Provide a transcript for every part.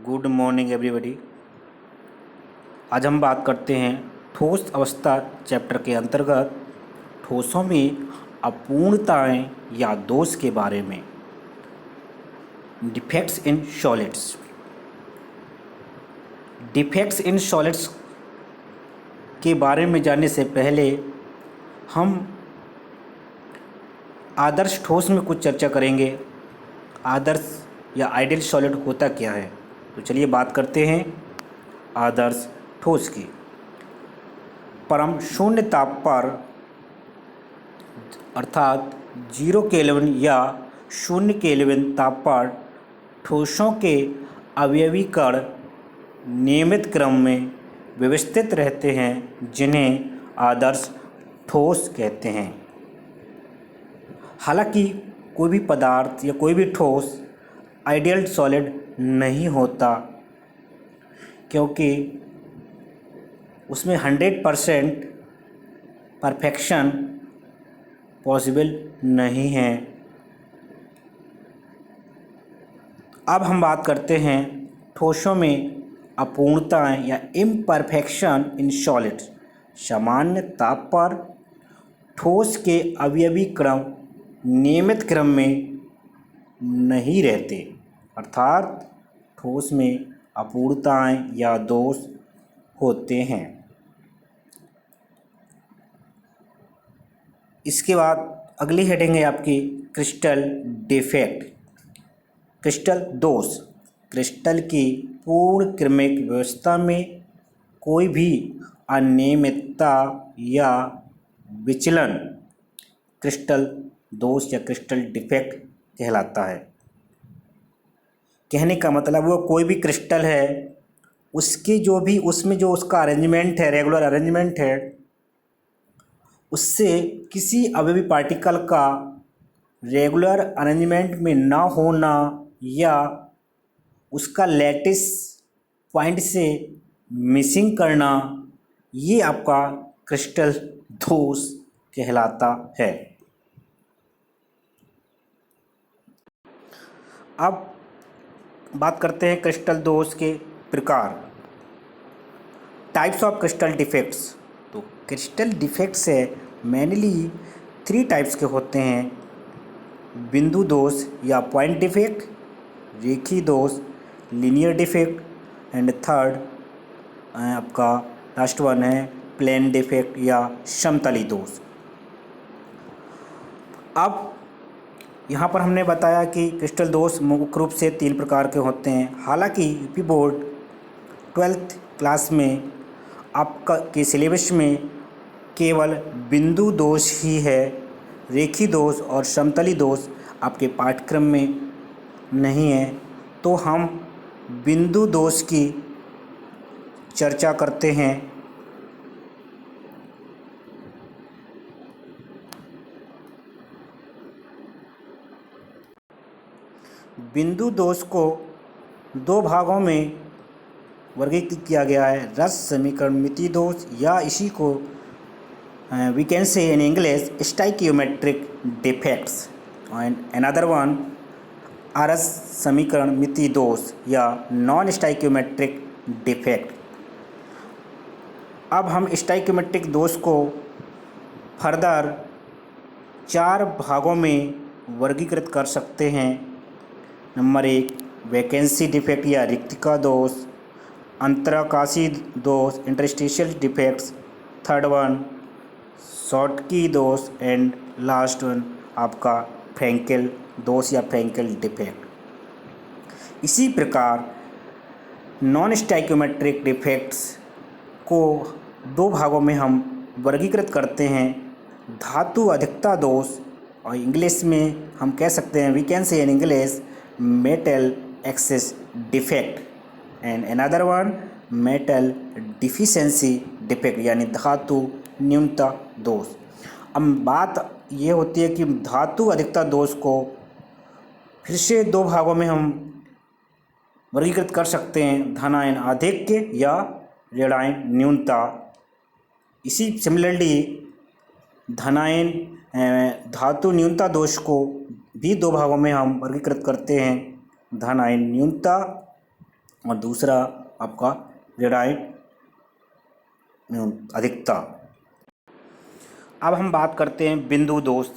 Good morning everybody. आज हम बात करते हैं ठोस अवस्था चैप्टर के अंतर्गत ठोसों में अपूर्णताएं या दोष के बारे में। Defects in solids. Defects in solids के बारे में जानने से पहले हम आदर्श ठोस में कुछ चर्चा करेंगे। आदर्श या आइडियल सॉलिड होता क्या है, तो चलिए बात करते हैं आदर्श ठोस की। परम शून्य ताप पर अर्थात 0 केल्विन या 0 केल्विन ताप पर ठोसों के अवयवी कण नियमित क्रम में व्यवस्थित रहते हैं, जिन्हें आदर्श ठोस कहते हैं। हालांकि कोई भी पदार्थ या कोई भी ठोस आइडियल सॉलिड नहीं होता, क्योंकि उसमें 100% परफेक्शन पॉसिबल नहीं है। अब हम बात करते हैं ठोसों में अपूर्णताएं या इम्परफेक्शन इन सॉलिड्स। सामान्य ताप पर ठोस के अवयवी क्रम नियमित क्रम में नहीं रहते, अर्थात ठोस में अपूर्णताएं या दोष होते हैं। इसके बाद अगली हेडिंग है आपकी क्रिस्टल डिफेक्ट। क्रिस्टल दोष। क्रिस्टल की पूर्ण क्रमिक व्यवस्था में कोई भी अनियमितता या विचलन क्रिस्टल दोष या क्रिस्टल डिफेक्ट कहलाता है। कहने का मतलब वो कोई भी क्रिस्टल है, उसकी उसमें जो उसका अरेंजमेंट है, रेगुलर अरेंजमेंट है, उससे किसी अवयवी पार्टिकल का रेगुलर अरेंजमेंट में ना होना या उसका लैटिस पॉइंट से मिसिंग करना, ये आपका क्रिस्टल दोष कहलाता है। अब बात करते हैं क्रिस्टल दोष के प्रकार। Types of crystal defects. तो क्रिस्टल डिफेक्ट्स है मेनली 3 टाइप्स के होते हैं। बिंदु दोष या पॉइंट डिफेक्ट, रेखी दोष लीनियर डिफेक्ट, एंड थर्ड आपका लास्ट वन है प्लेन डिफेक्ट या समतली दोष। अब यहाँ पर हमने बताया कि क्रिस्टल दोष मुख्य रूप से 3 प्रकार के होते हैं। हालांकि यूपी बोर्ड 12th क्लास में आपका के सिलेबस में केवल बिंदु दोष ही है, रेखी दोष और समतली दोष आपके पाठ्यक्रम में नहीं है। तो हम बिंदु दोष की चर्चा करते हैं। बिंदु दोष को 2 भागों में वर्गीकृत किया गया है। रस समीकरणमिति दोष या इसी को we can say in English stoichiometric defects, and another one are समीकरणमिति दोष या नॉन स्टाइकियोमेट्रिक डिफेक्ट। अब हम स्टाइकियोमेट्रिक दोष को फर्दर 4 भागों में वर्गीकृत कर सकते हैं। नंबर 1 वैकेंसी डिफेक्ट या रिक्तिका दोष, अंतराकाशी दोष interstitial defects, third one Schottky दोष, एंड लास्ट वन आपका फ्रैंकेल दोष या फ्रैंकेल डिफेक्ट। इसी प्रकार नॉन स्टाइकियोमेट्रिक डिफेक्ट्स को 2 भागों में हम वर्गीकृत करते हैं। धातु अधिकता दोष, और इंग्लिश में हम कह सकते हैं we can say in English metal excess defect, and another one metal deficiency defect यानी धातु न्यूनता दोष। अब बात ये होती है कि धातु अधिकता दोष को फिर से 2 भागों में हम वर्गीकृत कर सकते हैं, धनायन आधिक्य या ऋणायन न्यूनता। इसी सिमिलरली धनायन धातु न्यूनता दोष को भी 2 भागों में हम वर्गीकृत करते हैं, धन आयन न्यूनता और दूसरा आपका रेडियल अधिकता। अब हम बात करते हैं बिंदु दोष।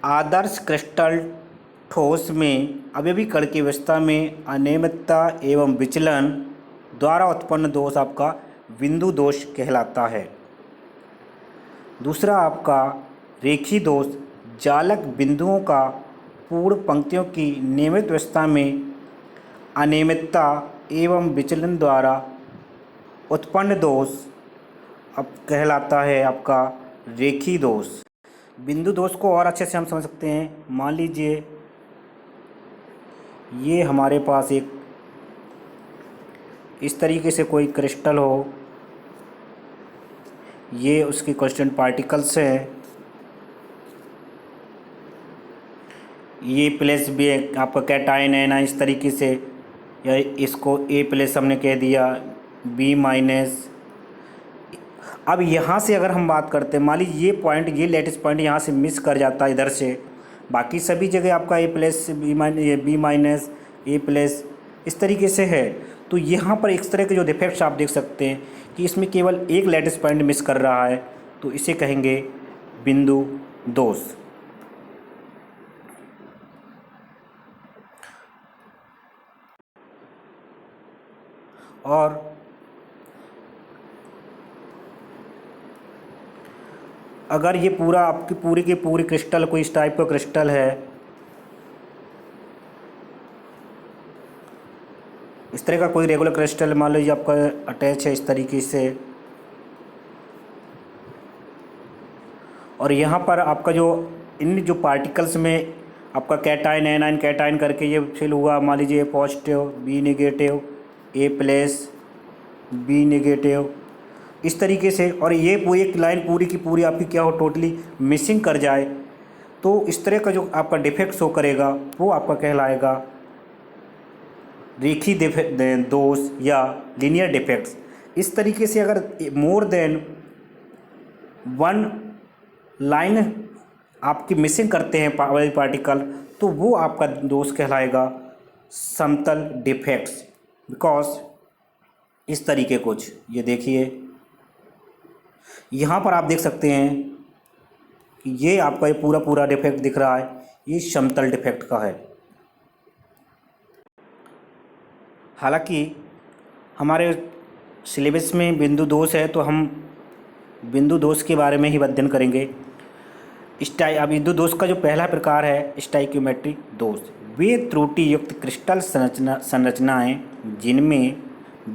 आदर्श क्रिस्टल ठोस में अवयवी कण की अवस्था में अनियमितता एवं विचलन द्वारा उत्पन्न दोष आपका बिंदु दोष कहलाता है। दूसरा आपका रेखी दोष, जालक बिंदुओं का पूर्ण पंक्तियों की नियमित अवस्था में अनियमितता एवं विचलन द्वारा उत्पन्न दोष अब कहलाता है आपका रेखी दोष। बिंदु दोष को और अच्छे से हम समझ सकते हैं। मान लीजिए ये हमारे पास एक इस तरीके से कोई क्रिस्टल हो, ये उसके कांस्टेंट पार्टिकल्स हैं, ये प्लस भी आपका कैटाइन है ना, इस तरीके से, या इसको ए प्लस हमने कह दिया, बी माइनस। अब यहाँ से अगर हम बात करते हैं, मान लीजिए ये पॉइंट, ये लेटेस्ट पॉइंट यहाँ से मिस कर जाता है इधर से, बाकी सभी जगह आपका ए प्लस बी माइनस ए प्लस इस तरीके से है, तो यहाँ पर इस तरह के जो डिफेक्ट्स आप देख सकते हैं कि इसमें केवल एक लेटेस्ट पॉइंट मिस कर रहा है, तो इसे कहेंगे बिंदु दोष। और अगर ये पूरा आपकी पूरी की पूरी क्रिस्टल कोई इस टाइप का क्रिस्टल है, इस तरह का कोई रेगुलर क्रिस्टल मान लीजिए आपका अटैच है इस तरीके से, और यहाँ पर आपका जो इन जो पार्टिकल्स में आपका कैटाइन एनाइन कैटाइन करके ये फिल हुआ, मान लीजिए पॉजिटिव बी नेगेटिव ए प्लस बी नेगेटिव इस तरीके से, और ये पूरी एक लाइन पूरी की पूरी आपकी क्या हो टोटली मिसिंग कर जाए, तो इस तरह का जो आपका डिफेक्ट शो करेगा वो आपका कहलाएगा रेखी दोष या लीनियर डिफेक्ट्स। इस तरीके से अगर मोर देन वन लाइन आपकी मिसिंग करते हैं पार्टिकल, तो वो आपका दोष कहलाएगा समतल डिफेक्ट्स। बिकॉज इस तरीके कुछ ये देखिए यहाँ पर आप देख सकते हैं कि ये आपका ये पूरा डिफेक्ट दिख रहा है, ये समतल डिफेक्ट का है। हालांकि हमारे सिलेबस में बिंदु दोष है, तो हम बिंदु दोष के बारे में ही अध्ययन करेंगे। अब बिंदु दोष का जो पहला प्रकार है स्टाइक्योमेट्रिक दोष। वे त्रुटि युक्त क्रिस्टल संरचनाएं जिनमें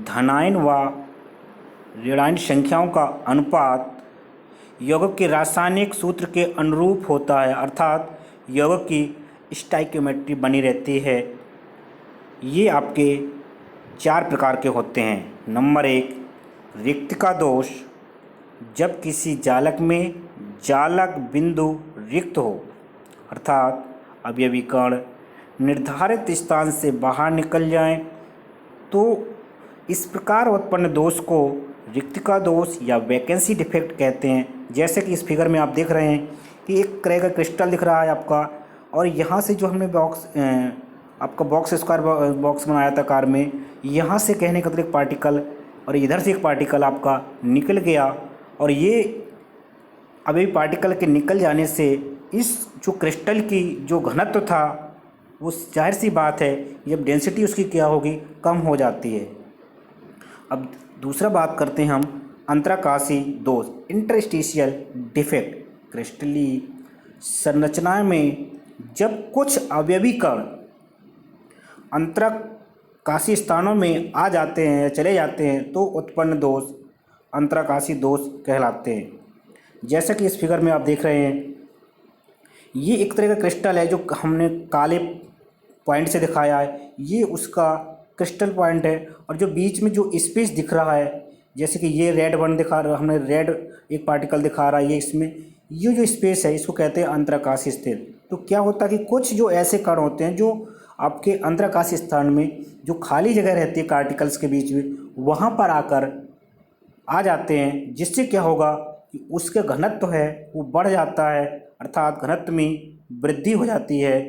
धनायन व ऋणायन संख्याओं का अनुपात यौगिक के रासायनिक सूत्र के अनुरूप होता है, अर्थात यौगिक की स्टाइक्योमेट्री बनी रहती है। ये आपके 4 प्रकार के होते हैं। नंबर 1 रिक्तिका दोष, जब किसी जालक में जालक बिंदु रिक्त हो, अर्थात अवयवी कण निर्धारित स्थान से बाहर निकल जाएं, तो इस प्रकार उत्पन्न दोष को रिक्तिका दोष या वैकेंसी डिफेक्ट कहते हैं। जैसे कि इस फिगर में आप देख रहे हैं कि एक तरह का क्रिस्टल दिख रहा है आपका, और यहाँ से जो हमने आपका बॉक्स स्क्वायर बॉक्स बनाया था कार में, यहाँ से कहने का एक पार्टिकल और इधर से एक पार्टिकल आपका निकल गया, और ये अभी पार्टिकल के निकल जाने से इस जो क्रिस्टल की जो घनत्व था वो जाहिर सी बात है जब डेंसिटी उसकी क्या होगी, कम हो जाती है। अब दूसरा बात करते हैं हम अंतराकाशी दोष इंटरस्टिशियल डिफेक्ट। क्रिस्टली संरचनाएं में जब कुछ अवयवी कण अंतराकाशी स्थानों में आ जाते हैं या चले जाते हैं, तो उत्पन्न दोष अंतराकाशी दोष कहलाते हैं। जैसा कि इस फिगर में आप देख रहे हैं, ये एक तरह का क्रिस्टल है जो हमने काले पॉइंट से दिखाया है, ये उसका क्रिस्टल पॉइंट है, और जो बीच में जो स्पेस दिख रहा है, जैसे कि ये रेड वन दिखा रहा, हमने रेड एक पार्टिकल दिखा रहा है, ये इसमें ये जो स्पेस है इसको कहते हैं अंतराकाशी स्थित। तो क्या होता है कि कुछ जो ऐसे कण होते हैं जो आपके अंतराकाशी स्थान में जो खाली जगह रहती है पार्टिकल्स के बीच में, वहाँ पर आकर आ जाते हैं, जिससे क्या होगा कि उसका घनत्व है वो बढ़ जाता है, अर्थात घनत्व में वृद्धि हो जाती है।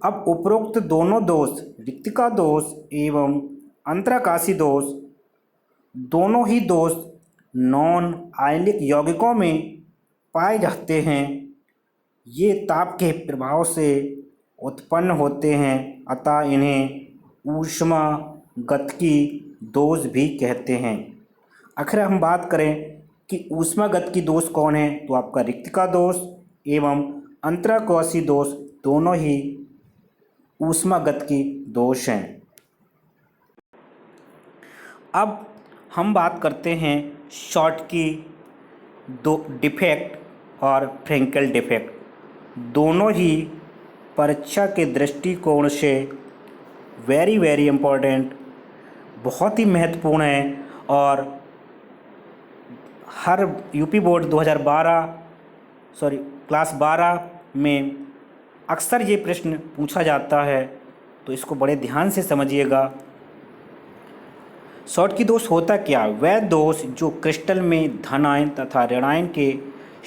अब उपरोक्त दोनों दोष, रिक्तिका दोष एवं अंतराकाशी दोष, दोनों ही दोष नॉन आयनिक यौगिकों में पाए जाते हैं। ये ताप के प्रभाव से उत्पन्न होते हैं, अतः इन्हें ऊष्मागतिकी दोष भी कहते हैं। आखिर हम बात करें कि ऊष्मागतिकी दोष कौन है, तो आपका रिक्तिका दोष एवं अंतराकाशी दोष दोनों ही ऊष्मागतिकी दोष हैं। अब हम बात करते हैं शॉटकी दो डिफेक्ट और फ्रेंकेल डिफेक्ट। दोनों ही परीक्षा के दृष्टिकोण से वेरी इम्पोर्टेंट, बहुत ही महत्वपूर्ण है और हर यूपी बोर्ड 2012 क्लास 12 में अक्सर ये प्रश्न पूछा जाता है, तो इसको बड़े ध्यान से समझिएगा। शॉटकी दोष होता क्या? वह दोष जो क्रिस्टल में धन आयन तथा ऋण आयन के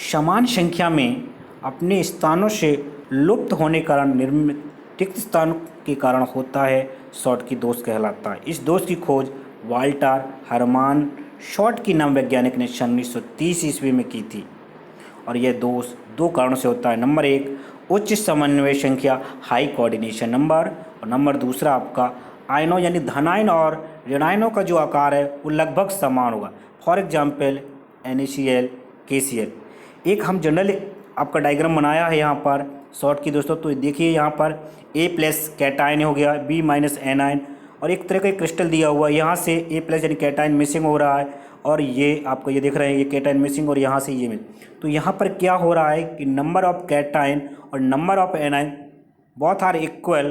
समान संख्या में अपने स्थानों से लुप्त होने के कारण निर्मित रिक्त स्थान के कारण होता है, शॉटकी दोष कहलाता है। इस दोष की खोज वाल्टर हरमान शॉटकी नाम वैज्ञानिक ने सन 1930 ईस्वी में की थी और यह दोष दो कारणों से होता है। नंबर एक, उच्च समन्वय संख्या हाई कोऑर्डिनेशन नंबर, और नंबर दूसरा आपका आयनों यानी धनायन और ऋणायनों का जो आकार है वो लगभग समान होगा। For example NaCl KCl। एक हम जनरल आपका डायग्राम बनाया है यहाँ पर शॉटकी दोस्तों, तो देखिए यहाँ पर A+ कैटायन हो गया, B- एनायन, और एक तरह का क्रिस्टल दिया हुआ है। यहाँ से A+ यानी कैटायन मिसिंग हो रहा है और ये आपको ये दिख रहे हैं, ये कैटायन मिसिंग और यहाँ से ये मिल। तो यहाँ पर क्या हो रहा है कि नंबर ऑफ कैटायन और number of anion both are equal.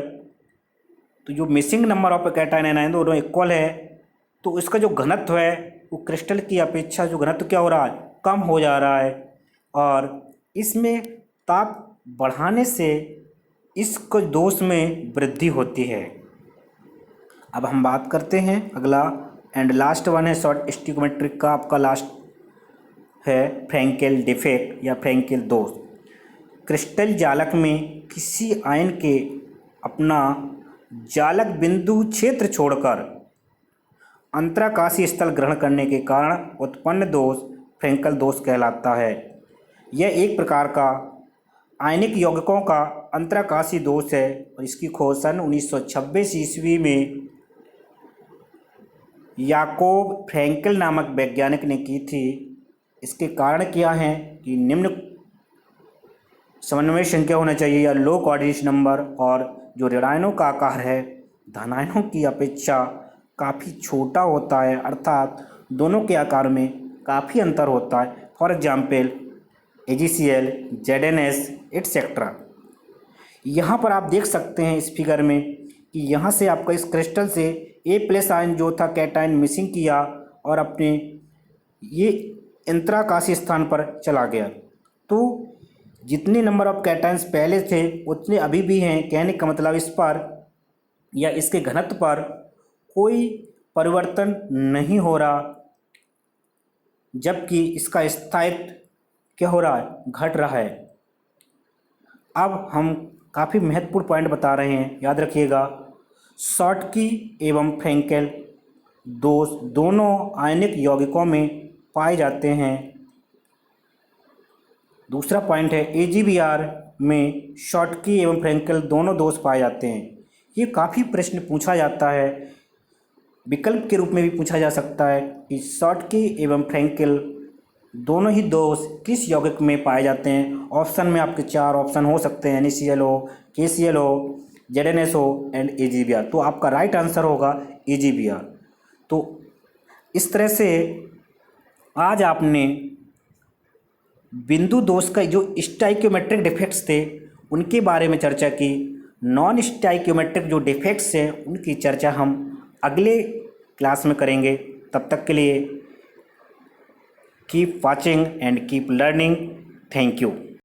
तो जो missing number of cation anion दोनों इक्वल है, तो इसका जो घनत्व है वो क्रिस्टल की अपेक्षा जो घनत्व क्या हो रहा है, कम हो जा रहा है और इसमें ताप बढ़ाने से इसको दोष में वृद्धि होती है। अब हम बात करते हैं अगला एंड लास्ट वन है शॉर्ट स्टिकोमेट्रिक का, आपका लास्ट है फ्रेंकेल डिफेक्ट या फ्रेंकेल दोष। क्रिस्टल जालक में किसी आयन के अपना जालक बिंदु क्षेत्र छोड़कर अंतराकाशी स्थल ग्रहण करने के कारण उत्पन्न दोष फ्रेंकेल दोष कहलाता है। यह एक प्रकार का आयनिक यौगिकों का अंतराकाशी दोष है और इसकी खोज सन 1926 ईस्वी में याकोब फ्रेंकेल नामक वैज्ञानिक ने की थी। इसके कारण क्या हैं कि निम्न समन्वय संख्या होना चाहिए या लो कोऑर्डिनेशन नंबर, और जो ऋणायनों का आकार है धनायनों की अपेक्षा काफ़ी छोटा होता है, अर्थात दोनों के आकार में काफ़ी अंतर होता है। For example AgCl, ZnS etcetera. यहाँ पर आप देख सकते हैं इस फिगर में कि यहाँ से आपका इस क्रिस्टल से A+ आयन जो था कैटायन मिसिंग किया और अपने ये अंतराकाशी स्थान पर चला गया। तो जितने नंबर ऑफ कैटायंस पहले थे उतने अभी भी हैं। कहने का मतलब इस पर या इसके घनत्व पर कोई परिवर्तन नहीं हो रहा, जबकि इसका स्थायित्व क्या हो रहा है, घट रहा है। अब हम काफ़ी महत्वपूर्ण पॉइंट बता रहे हैं, याद रखिएगा। शॉटकी एवं फ्रेंकेल दोष दोनों आयनिक यौगिकों में पाए जाते हैं। दूसरा पॉइंट है AgBr में शॉटकी एवं फ्रेंकेल दोनों दोष पाए जाते हैं। ये काफ़ी प्रश्न पूछा जाता है, विकल्प के रूप में भी पूछा जा सकता है कि शॉटकी एवं फ्रेंकेल दोनों ही दोष किस यौगिक में पाए जाते हैं। ऑप्शन में आपके 4 ऑप्शन हो सकते हैं, NaCl हो, KCl हो, ZnS हो एंड AgBr। तो आपका राइट आंसर होगा AgBr। तो इस तरह से आज आपने बिंदु दोष का जो स्टाइक्योमेट्रिक डिफेक्ट्स थे उनके बारे में चर्चा की। नॉन स्टाइक्योमेट्रिक जो डिफेक्ट्स हैं उनकी चर्चा हम अगले क्लास में करेंगे। तब तक के लिए keep watching and keep learning. Thank you.